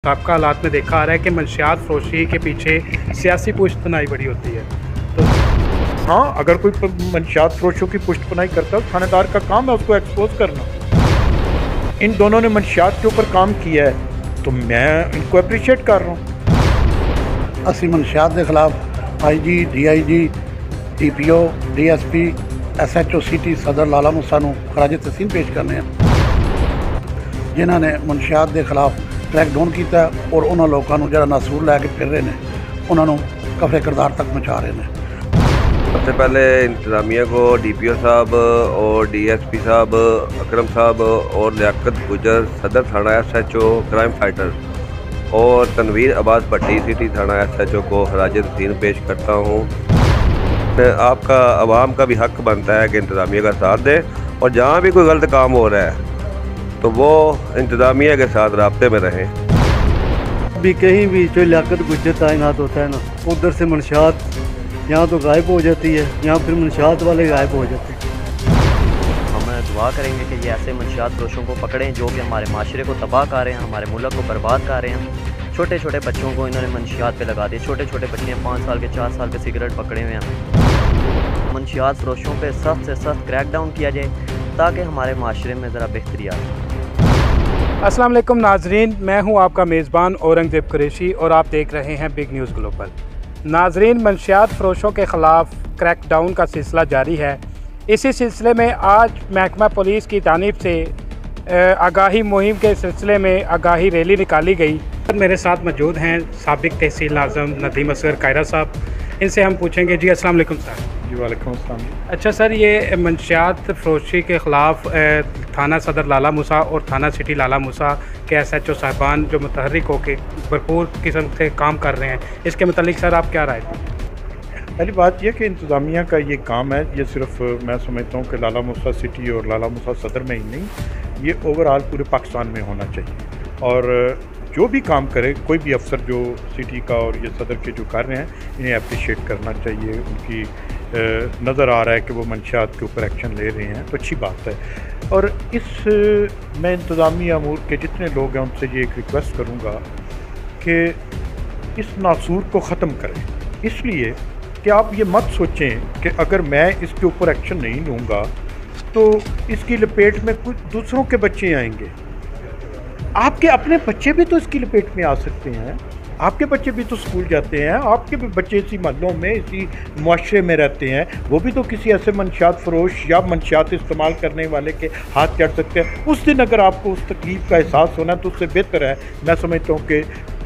आपका हालात में देखा आ रहा है कि मंशियात फरोशी के पीछे सियासी पुश्तनाई बड़ी होती है। तो हाँ, अगर कोई मंशियात फरोशों की पुष्टपनाही करता है, थानेदार का काम है उसको एक्सपोज करना। इन दोनों ने मंशियात के ऊपर काम किया है तो मैं इनको अप्रिशिएट कर रहा हूँ। असी मंशियात के खिलाफ IG, DIG, DPO, DSP, SHO city सदर लाला मूसा नूं खराज तहसीन पेश करने हैं जिन्होंने मंशियात के खिलाफ क्रैकडाउन किया और उन्होंने लोगों को जो नासूर लैके फिर रहे हैं उन्होंने कफे किरदार तक पहुँचा रहे हैं। सबसे पहले इंतज़ामिया को DPO साहब और DSP साहब, अकरम साहब और लियाकत गुजर सदर थाना SHO क्राइम फाइटर और तनवीर अब्बास भट्टी सिटी थाना SHO को खराज तहसीन पेश करता हूँ। आपका आवाम का भी हक बनता है कि इंतज़ामिया का साथ दे और जहाँ भी कोई गलत काम हो रहा है तो वो इंतज़ामिया के साथ राब्ते में रहें। भी कहीं भी जो लियाकत गुजर तैनात होता है ना, उधर से मंशियात यहाँ तो गायब हो जाती है, यहाँ फिर मंशियात वाले गायब हो जाते हैं। हम दुआ करेंगे कि ये ऐसे मंशियात फरोशों को पकड़ें जो कि हमारे माशरे को तबाह कर रहे हैं, हमारे मुल्क को बर्बाद कर रहे हैं। छोटे छोटे बच्चों को इन्होंने मंशियात पे लगा दिए। छोटे छोटे बच्चे 5 साल के 4 साल के सिगरेट पकड़े हुए हैं। मंशियात फरोशों पे सख्त से सख्त क्रैकडाउन किया जाए ताकि हमारे माशरे में ज़रा बेहतरी आ जाए। अस्सलाम वालेकुम नाजरीन, मैं हूं आपका मेज़बान औरंगज़ेब कुरैशी और आप देख रहे हैं बिग न्यूज़ ग्लोबल। नाजरीन, मंशियात फरोशों के ख़िलाफ़ क्रैकडाउन का सिलसिला जारी है। इसी सिलसिले में आज महकमा पुलिस की जानिब से आगाही मुहिम के सिलसिले में आगाही रैली निकाली गई। मेरे साथ मौजूद हैं साबिक़ तहसील आज़म नदीम असगर कायरा साहब। इनसे हम पूछेंगे। जी अस्सलाम वालेकुम सर। जी वालेकुम अस्सलाम। अच्छा सर, ये मंशियात फरोशी के ख़िलाफ़ थाना सदर लाला मूसा और थाना सिटी लाला मूसा के SHO साहिबान जो मुतहर्रिक होकर भरपूर किस्म से काम कर रहे हैं, इसके मतलब सर आप क्या राय दें? पहली बात यह कि इंतज़ामिया का ये काम है, ये सिर्फ मैं समझता हूँ कि लाला मूसा सिटी और लाला मूसा सदर में ही नहीं, ये ओवरऑल पूरे पाकिस्तान में होना चाहिए। और जो भी काम करे, कोई भी अफसर जो सिटी का और ये सदर के जो कर रहे हैं, इन्हें अप्रिशिएट करना चाहिए। उनकी नज़र आ रहा है कि वो मंशियात के ऊपर एक्शन ले रहे हैं तो अच्छी बात है। और मैं इंतज़ामी अमूर के जितने लोग हैं उनसे ये एक रिक्वेस्ट करूँगा कि इस नासूर को ख़त्म करें। इसलिए कि आप ये मत सोचें कि अगर मैं इसके ऊपर एक्शन नहीं लूँगा तो इसकी लपेट में कुछ दूसरों के बच्चे आएंगे। आपके अपने बच्चे भी तो इसकी लपेट में आ सकते हैं। आपके बच्चे भी तो स्कूल जाते हैं, आपके भी बच्चे इसी महलों में, इसी मुआशरे में रहते हैं। वो भी तो किसी ऐसे मंशियात फरोश या मंशियात इस्तेमाल करने वाले के हाथ चढ़ सकते हैं। उस दिन अगर आपको उस तकलीफ़ का एहसास होना तो उससे बेहतर है, मैं समझता हूँ कि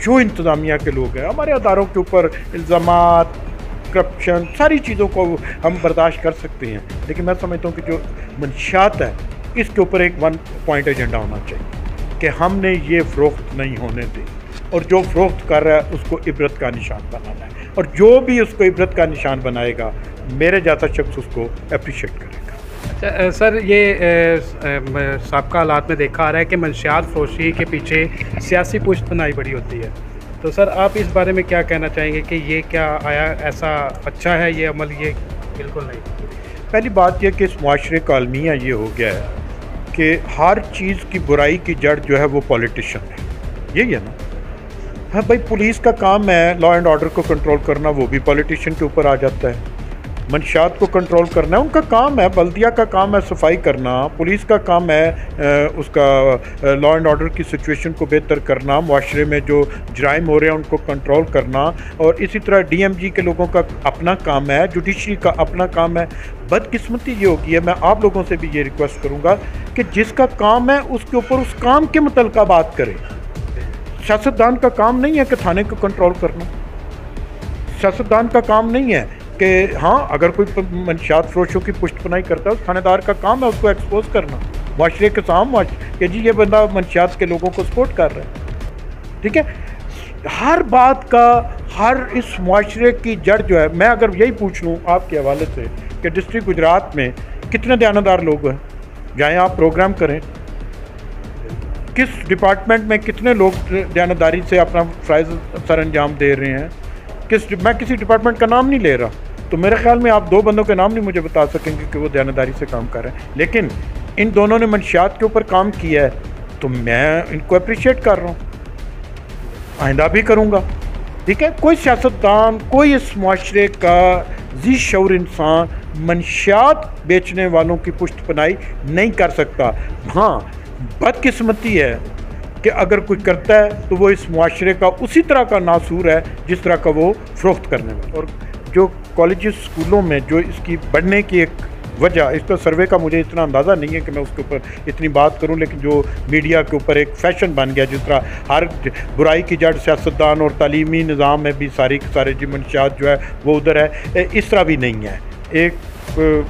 जो इंतज़ामिया के लोग हैं, हमारे अदारों के ऊपर इल्ज़ामात, करप्शन, सारी चीज़ों को हम बर्दाश्त कर सकते हैं, लेकिन मैं समझता हूँ कि जो मंशियात है इसके ऊपर एक 1 पॉइंट एजेंडा होना चाहिए कि हमने ये फ़रोख्त नहीं होने दी और जो फ़रोख्त कर रहा है उसको इबरत का निशान बनाना है। और जो भी उसको इबरत का निशान बनाएगा, मेरे जैसा शख्स उसको अप्रिशिएट करेगा। अच्छा सर, ये साबिक़ा हालात में देखा आ रहा है कि मंशियात फरोशी के पीछे सियासी पुश्तनाई बड़ी होती है। तो सर आप इस बारे में क्या कहना चाहेंगे कि ये क्या आया ऐसा अच्छा है ये अमल? ये बिल्कुल नहीं। पहली बात यह कि इस मुआशरे का अलमिया ये हो गया है कि हर चीज़ की बुराई की जड़ जो है वो पॉलिटिशियन है। यही है ना? हाँ भाई, पुलिस का काम है लॉ एंड ऑर्डर को कंट्रोल करना, वो भी पॉलिटिशियन के ऊपर आ जाता है। मंशियात को कंट्रोल करना है उनका काम है, बल्दिया का काम है सफाई करना, पुलिस का काम है उसका लॉ एंड ऑर्डर की सिचुएशन को बेहतर करना, मुआशरे में जो जराइम हो रहे हैं उनको कंट्रोल करना। और इसी तरह DMG के लोगों का अपना काम है, जुडिशरी का अपना काम है। बदकिस्मती ये होगी है, मैं आप लोगों से भी ये रिक्वेस्ट करूँगा कि जिसका काम है उसके ऊपर उस काम के मुतल्लिक़ बात करें। सियासतदान का काम नहीं है कि थाने को कंट्रोल करना। सियासतदान का काम नहीं है कि हाँ, अगर कोई मंशियात फरोशों की पुष्टपनाही करता है, उस थानेदार का काम है उसको एक्सपोज करना मुआशरे के सामने कि जी ये बंदा मंशियात के लोगों को सपोर्ट कर रहा है। ठीक है, हर बात का, हर इस मुआशरे की जड़ जो है, मैं अगर यही पूछ लूँ आपके हवाले से कि डिस्ट्रिक्ट गुजरात में कितने दयानतदार लोग हैं, जाएँ आप प्रोग्राम करें, किस डिपार्टमेंट में कितने लोग दयानतदारी से अपना फ़राइज़ सर अंजाम दे रहे हैं। मैं किसी डिपार्टमेंट का नाम नहीं ले रहा, तो मेरे ख्याल में आप 2 बंदों के नाम नहीं मुझे बता सकेंगे कि वो दयानतदारी से काम कर रहे हैं। लेकिन इन दोनों ने मंशियात के ऊपर काम किया है तो मैं इनको अप्रिशिएट कर रहा हूँ। आइंदा भी करूँगा। ठीक है, कोई सियासतदान, कोई इस माशरे का जी शऊर इंसान मंशियात बेचने वालों की पुष्ट पनाही नहीं कर सकता। हाँ, बदकिस्मती है कि अगर कोई करता है तो वो इस माशरे का उसी तरह का नासूर है जिस तरह का वो फ़रोख्त करने में। और जो कॉलेज स्कूलों में जो इसकी बढ़ने की एक वजह, इसका सर्वे का मुझे इतना अंदाज़ा नहीं है कि मैं उसके ऊपर इतनी बात करूं, लेकिन जो मीडिया के ऊपर एक फ़ैशन बन गया, जिस तरह हर बुराई की जड़ सियासतदान और तालीमी निज़ाम में भी सारी सारे जी मंशियात जो है वो उधर है, इस तरह भी नहीं है।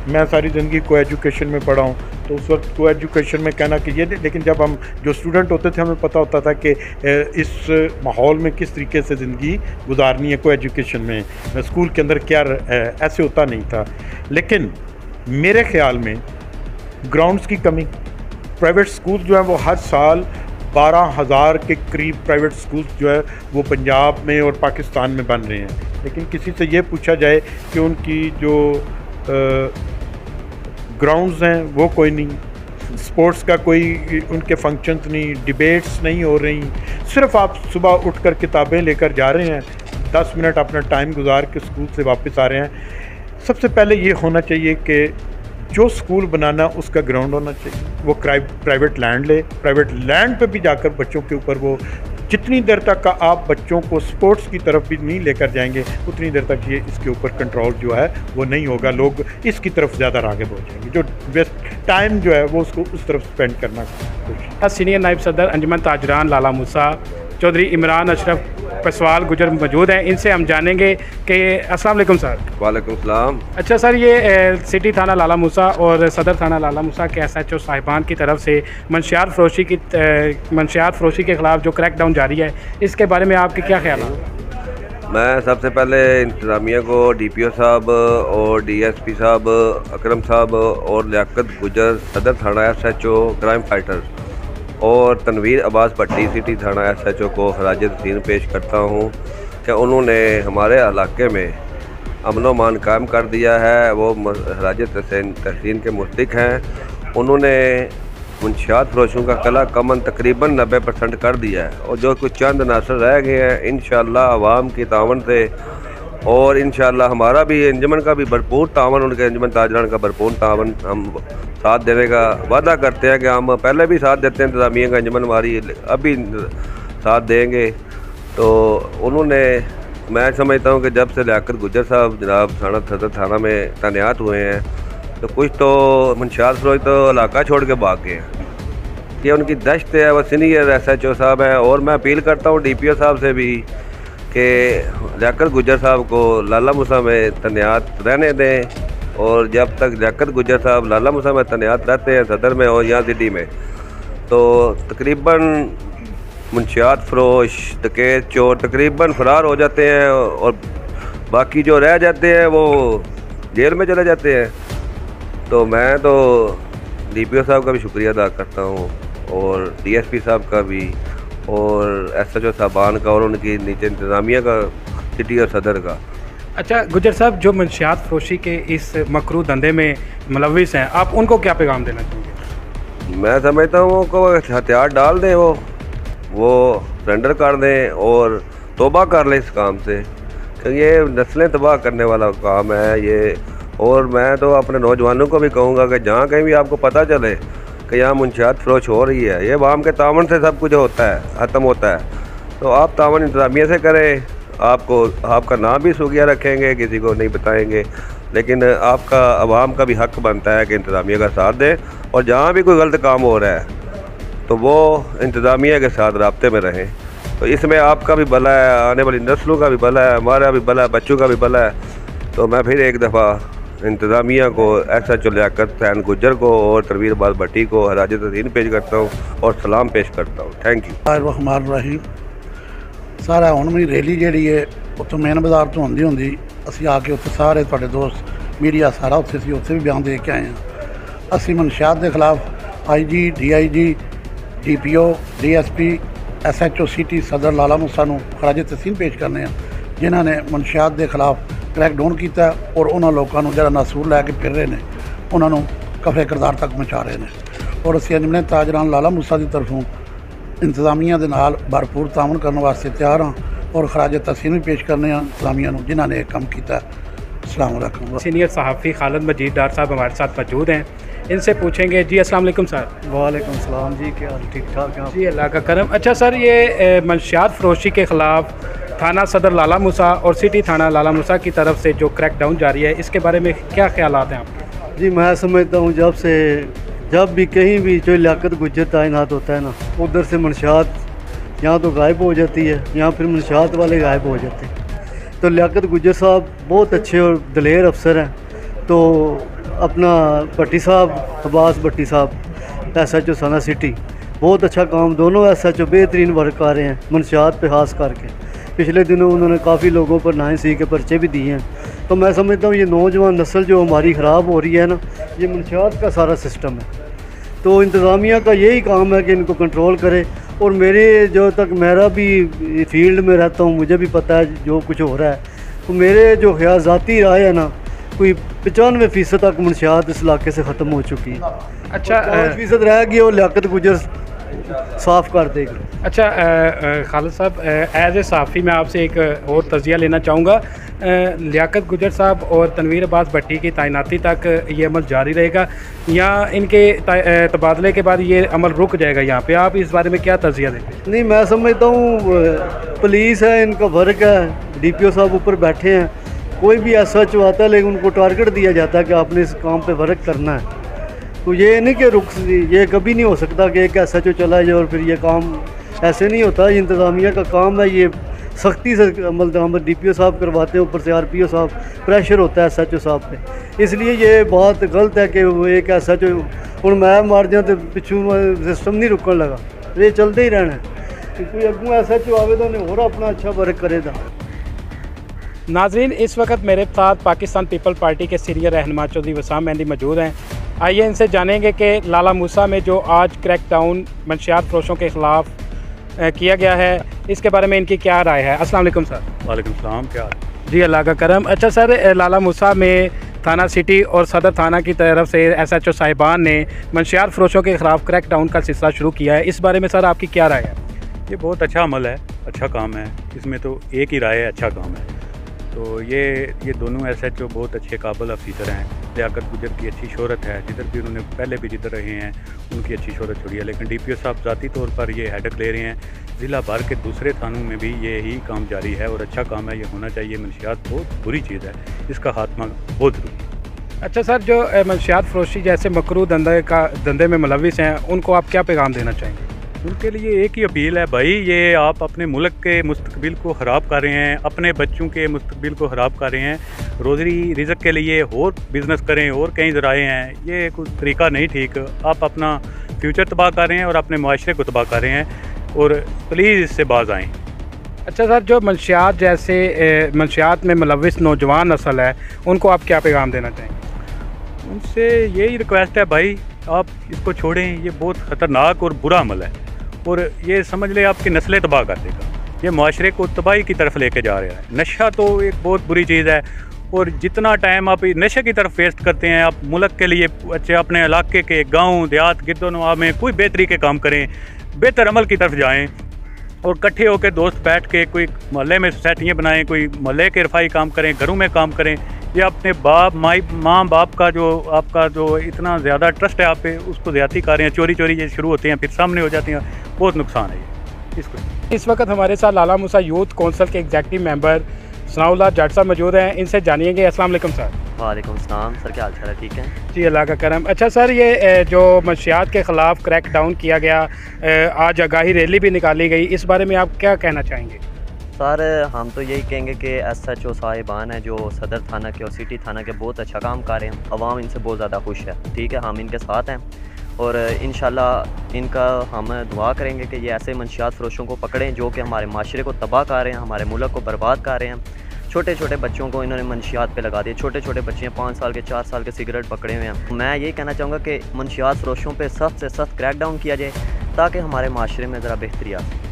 मैं सारी ज़िंदगी को एजुकेशन में पढ़ा हूँ, तो उस वक्त को एजुकेशन में कहना कि ये, लेकिन जब हम जो स्टूडेंट होते थे हमें पता होता था कि इस माहौल में किस तरीके से ज़िंदगी गुजारनी है, को एजुकेशन में स्कूल के अंदर क्या ऐसे होता नहीं था। लेकिन मेरे ख़्याल में ग्राउंड्स की कमी, प्राइवेट स्कूल जो है वो हर साल 12,000 के करीब प्राइवेट स्कूल जो है वो पंजाब में और पाकिस्तान में बन रहे हैं। लेकिन किसी से ये पूछा जाए कि उनकी जो ग्राउंड्स हैं वो कोई नहीं, स्पोर्ट्स का कोई उनके फंक्शंस नहीं, डिबेट्स नहीं हो रही, सिर्फ आप सुबह उठकर किताबें लेकर जा रहे हैं, 10 मिनट अपना टाइम गुजार के स्कूल से वापस आ रहे हैं। सबसे पहले ये होना चाहिए कि जो स्कूल बनाना उसका ग्राउंड होना चाहिए, वो प्राइवेट लैंड ले, प्राइवेट लैंड पे भी जाकर बच्चों के ऊपर वो जितनी देर तक का आप बच्चों को स्पोर्ट्स की तरफ भी नहीं लेकर जाएंगे उतनी देर तक ये इसके ऊपर कंट्रोल जो है वो नहीं होगा, लोग इसकी तरफ ज़्यादा आगे बढ़ जाएंगे, जो वेस्ट टाइम जो है वो उसको उस तरफ स्पेंड करना। सीनियर नायब सदर अंजुमन ताजरान लाला मूसा चौधरी इमरान अशरफ पसवाल गुजर मौजूद हैं, इनसे हम जानेंगे कि अस्सलाम वालेकुम सर। वालेकुम सलाम। अच्छा सर, ये सिटी थाना लाला मूसा और सदर थाना लाला मूसा के SHO साहिबान की तरफ से मंशियात फ़रोशी के ख़िलाफ़ जो क्रैकडाउन जारी है, इसके बारे में आपके क्या ख्याल हैं? मैं सबसे पहले इंतज़ामिया को DPO साहब और DSP साहब, अकरम साहब और लियाकत गुजर सदर थाना SHO क्राइम फाइटर और तनवीर अब्बास भट्टी सिटी थाना SHO को खराज तहसीन पेश करता हूँ कि उन्होंने हमारे इलाके में अमन व अमान कायम कर दिया है। वो खराज तहसीन के मुस्तक हैं। उन्होंने मंशियात फ़रोशों का कला कमन तकरीबन 90% कर दिया है और जो कुछ चंद नासर रह गए हैं इंशाअल्लाह अवाम की तावन से और इंशाअल्लाह हमारा भी अंजुमन का भी भरपूर तावन, उनके अंजुमन ताजरान का भरपूर तावन हम साथ देने का वादा करते हैं कि हम पहले भी साथ देते हैं, इंतज़ामिया का अंजुमन हमारी अभी साथ देंगे। तो उन्होंने, मैं समझता हूँ कि जब से लियाकत गुजर साहब जनाब सदर थाना में तैनात हुए हैं तो कुछ तो मंशियात फ़रोश तो इलाका छोड़ के भाग गए हैं। ये उनकी दश्त है, वो सीनियर SHO साहब हैं और मैं अपील करता हूँ DPO साहब से भी कि लियाकत गुजर साहब को लाला मूसा में तैनात रहने दें और जब तक लियाकत गुजर साहब लाला मूसा में तैनात रहते हैं सदर में और यहाँ सिटी में, तो तकरीबन मंशियात फ़रोश, डकैत, चोर तकरीबन फ़रार हो जाते हैं और बाकी जो रह जाते हैं वो जेल में चले जाते हैं। तो मैं तो DPO साहब का भी शुक्रिया अदा करता हूँ और DSP साहब का भी और SHO साहबान का और उनकी नीचे इंतज़ामिया का सिटी और सदर का। अच्छा गुजर साहब, जो मंशियात फ़रोशी के इस मकरू धंधे में मुलव्विस हैं, आप उनको क्या पैगाम देना चाहेंगे? मैं समझता हूँ को हथियार डाल दें, वो सरेंडर कर दें और तौबा कर लें इस काम से, क्योंकि ये नस्लें तबाह करने वाला काम है ये। और मैं तो अपने नौजवानों को भी कहूँगा कि जहाँ कहीं भी आपको पता चले कि यहाँ मंशियात फ़रोश हो रही है, ये अवाम के तावन से सब कुछ होता है, ख़त्म होता है, तो आप तावन इंतज़ामिया से करें। आपको आपका नाम भी सुगिया रखेंगे, किसी को नहीं बताएंगे, लेकिन आपका अवाम का भी हक़ बनता है कि इंतज़ामिया का साथ दें और जहाँ भी कोई गलत काम हो रहा है तो वो इंतज़ामिया के साथ राब्ते में रहें। तो इसमें आपका भी भला है, आने वाली नस्लों का भी भला है, हमारा भी भला है, बच्चों का भी भला है। तो मैं फिर एक दफ़ा इंतज़ामिया को SHO लियाकत हुसैन गुजर को और तनवीर अब्बास भट्टी को खराज तहसीन पेश करता हूँ और सलाम पेश करता हूँ। Thank you. सारा हुण मेरी रैली जी है उत्थों मेन बाज़ार तो होंदी असीं आके उत्थे सारे तुहाडे दोस्त मीडिया सारा उत्थे सी, उत्थे भी बयान दे के आए हैं। असीं मंशियात के खिलाफ IG DIG DPO DSP SHO city सदर लाला मूसा नूं खराज तहसीन पेश करने हैं जिन्हां ने मंशियात के खिलाफ क्रैकडाउन किया और उन्होंने लोगों को जो नासूर लैके फिर रहे हैं उन्होंने कफरे किरदार तक पहुँचा रहे हैं। और असीं अंजुमन ताजरान लाला मूसा की तरफों इंतजामिया दे नाल भरपूर तामन करने वास्ते तैयार हाँ और खराज तहसीन भी पेश करने इंतजामिया जिन्होंने यह काम किया। अस्सलाम वालेकुम। सीनियर सहाफ़ी खालिद मजीद डार साहब हमारे साथ मौजूद हैं, इनसे पूछेंगे। जी अस्सलाम वालेकुम सर। वालेकुम सलाम जी, क्या हाल? ठीक ठाक हैं? जी अल्लाह का करम। अच्छा सर, ये मंशियात फरोशी के ख़िलाफ़ थाना सदर लाला मूसा और सिटी थाना लाला मूसा की तरफ से जो क्रैकडाउन जारी है, इसके बारे में क्या ख्यालात हैं आपके? जी मैं समझता हूँ जब भी कहीं भी जो लियाकत गुजर तैनात होता है ना, उधर से मंशियात यहाँ तो गायब हो जाती है, यहाँ फिर मंशियात वाले गायब हो जाते हैं। तो लियाकत गुजर साहब बहुत अच्छे और दलेर अफसर हैं। तो अपना भट्टी साहब, अब्बास भट्टी साहब SHO थाना सिटी, बहुत अच्छा काम, दोनों SHO बेहतरीन वर्क कर रहे हैं मंशियात पे खास करके। पिछले दिनों उन्होंने काफ़ी लोगों पर नाइंसाफ़ी के पर्चे भी दिए हैं। तो मैं समझता हूँ ये नौजवान नस्ल जो हमारी ख़राब हो रही है ना, ये मंशियात का सारा सिस्टम है। तो इंतज़ामिया का यही काम है कि इनको कंट्रोल करे। और मेरे जो तक मेरा भी फील्ड में रहता हूँ, मुझे भी पता है जो कुछ हो रहा है। तो मेरे जो ख्याल ज़ाती राय है ना, कोई 95% तक मंशियात इस इलाके से ख़त्म हो चुकी है। अच्छा 5% रह गई और लियाकत गुजर साफ़ कर देगी। अच्छा खालिद साहब, एज ए साफ़ी मैं आपसे एक और तजिया लेना चाहूँगा। लियाकत गुजर साहब और तनवीर अब्बास भट्टी की तैनाती तक ये अमल जारी रहेगा या इनके तबादले के बाद ये अमल रुक जाएगा यहाँ पे? आप इस बारे में क्या तजिया देते हैं? नहीं, मैं समझता हूँ पुलिस है, इनका वर्क है, DPO साहब ऊपर बैठे हैं, कोई भी SHO आता है लेकिन उनको टारगेट दिया जाता है कि आपने इस काम पे वर्क करना है। तो ये नहीं कि ये कभी नहीं हो सकता कि एक SHO चला जाए और फिर ये काम ऐसे नहीं होता। ये इंतज़ामिया का काम है, ये सख्ती से अमल दरामद DPO साहब करवाते हैं, ऊपर से RPO साहब, प्रेशर होता है SHO साहब पे। इसलिए ये बात गलत है कि वो एक SHO हूँ मैं मार जाऊँ तो पिछू सिस्टम नहीं रुकने लगा, ये चलते ही रहना है। कोई अगू SHO आवे तो उन्हें और अपना अच्छा वर्क करेगा। नाजरीन, इस वक्त मेरे साथ पाकिस्तान पीपल पार्टी के सीनियर रहनुमा चौधरी वसाम मेहंदी मौजूद हैं। आइए इनसे जानेंगे कि लाला मूसा में जो आज क्रैकडाउन मंशियात फरोशों के ख़िलाफ़ किया गया है, इसके बारे में इनकी क्या राय है। अस्सलाम वालेकुम सर। वालेकुम सलाम, क्या हाल? जी अल्लाह का करम। अच्छा सर, लाला मूसा में थाना सिटी और सदर थाना की तरफ से SHO साहिबान ने मंशियात फरोशों के ख़िलाफ़ क्रैकडाउन का सिलसिला शुरू किया है, इस बारे में सर आपकी क्या राय है? ये बहुत अच्छा अमल है, अच्छा काम है, इसमें तो एक ही राय है, अच्छा काम है। तो ये दोनों SHO बहुत अच्छे काबिल अफसर हैं। लियाकत गुजर की अच्छी शोहरत है, जिधर भी उन्होंने पहले भी जिधर रहे हैं उनकी अच्छी शोहरत छोड़ी है। लेकिन DPO साहब ज़ाती तौर पर ये हेडक ले रहे हैं। ज़िला भर के दूसरे थानों में भी यही काम जारी है और अच्छा काम है, ये होना चाहिए। मंशियात बहुत बुरी चीज़ है, इसका खात्मा बहुत ज़रूरी है। अच्छा सर, जो मंशियात फरोशी जैसे मकरू धंधे में मुलविस हैं, उनको आप क्या पैगाम देना चाहेंगे? उनके लिए एक ही अपील है भाई, ये आप अपने मुल्क के मुस्तकबिल को ख़राब कर रहे हैं, अपने बच्चों के मुस्तकबिल को ख़राब कर रहे हैं। रोज़ी रिज़्क़ के लिए और बिज़नेस करें और कहीं ज़राए हैं, ये कोई तरीका नहीं ठीक। आप अपना फ्यूचर तबाह कर रहे हैं और अपने माशरे को तबाह कर रहे हैं और प्लीज़ इससे बाज आएँ। अच्छा सर, जो मंशियात जैसे मंशियात में मुलविस नौजवान नस्ल है, उनको आप क्या पैगाम देना चाहेंगे? उनसे यही रिक्वेस्ट है भाई, आप इसको छोड़ें, ये बहुत ख़तरनाक और बुरा अमल है और ये समझ ले आपकी नस्लें तबाह कर देगा। ये माशरे को तबाही की तरफ लेके जा रहा है। नशा तो एक बहुत बुरी चीज़ है और जितना टाइम आप नशे की तरफ वेस्ट करते हैं, आप मुल्क के लिए अच्छे अपने इलाके के गांव देहात गिरदोनवा में कोई बेहतरी के काम करें, बेहतर अमल की तरफ जाएं और इकट्ठे होकर दोस्त बैठ के कोई मोहल्ले में सोसाइटियाँ बनाएं, कोई मोहल्ले के रफाई काम करें, घरों में काम करें। ये अपने माँ बाप का जो आपका जो इतना ज़्यादा ट्रस्ट है आप पे, उसको ज़्यादती कर रहे हैं। चोरी ये शुरू होते हैं फिर सामने हो जाती हैं, बहुत नुकसान है ये इसको। इस वक्त हमारे साथ लाला मूसा यूथ कौंसिल के एग्जीक्यूटिव मेंबर सनाउल्लाह जाट साहब मौजूद हैं, इनसे जानिएंगे। अस्सलाम वालेकुम सर। वालेकुम सलाम सर, क्या हाल चाल है? ठीक है जी अल्लाह का करम। अच्छा सर, ये जो मंशियात के ख़िलाफ़ क्रैकडाउन किया गया, आज आगाही रैली भी निकाली गई, इस बारे में आप क्या कहना चाहेंगे? सर हम तो यही कहेंगे कि SHO साहिबान हैं जो सदर थाना के और सिटी थाना के, बहुत अच्छा काम कर रहे हैं। अवाम इनसे बहुत ज़्यादा खुश है, ठीक है, हम इनके साथ हैं और इंशाल्लाह इनका हम दुआ करेंगे कि ये ऐसे मंशियात फरोशों को पकड़ें जो कि हमारे माशरे को तबाह कर रहे हैं, हमारे मुल्क को बर्बाद कर रहे हैं। छोटे छोटे बच्चों को इन्होंने मंशियात पे लगा दिया, छोटे छोटे बच्चे 5 साल के 4 साल के सिगरेट पकड़े हुए हैं। मैं यही कहना चाहूँगा कि मंशियात फरोशों पे सख्त से सख्त क्रैकडाउन किया जाए ताकि हमारे माशरे में ज़रा बेहतरी आ सके।